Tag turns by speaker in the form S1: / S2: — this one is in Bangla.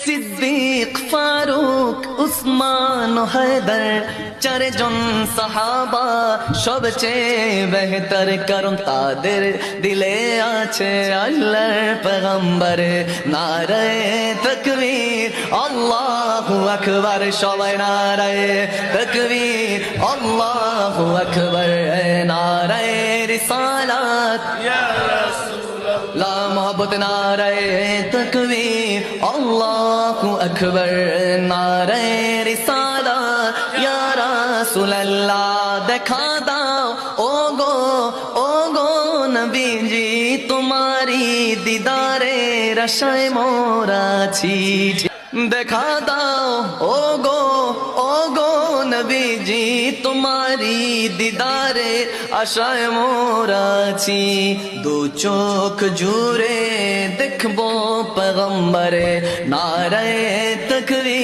S1: সিদ্দিক ফারুক উসমান ও হায়দার চারজন সাহাবা সবচেয়ে বেহতর, কারণ তাদের দিলে আছে আল্লাহর পয়গম্বর। নারায়ে তাকবীর আল্লাহু আকবার, সবাই নারায়ে তাকবীর আল্লাহু আকবার। নারায়ে রিসালাত ইয়া লা মোহব্বত, নারায়ে তাকবীর আল্লাহু আকবার। নারায়ে রিসালাত ইয়া রাসূলুল্লাহ, দেখা দাও ও গো নবীজি, তোমারি দিদারের আশায় মোরা আছি। দেখা দাও ও গো নবীজি, তোমারি দিদারের আশায় মোরা আছি। দু চোখ জুড়ে দেখবো পয়গম্বরে। নারায়ে তাকবীর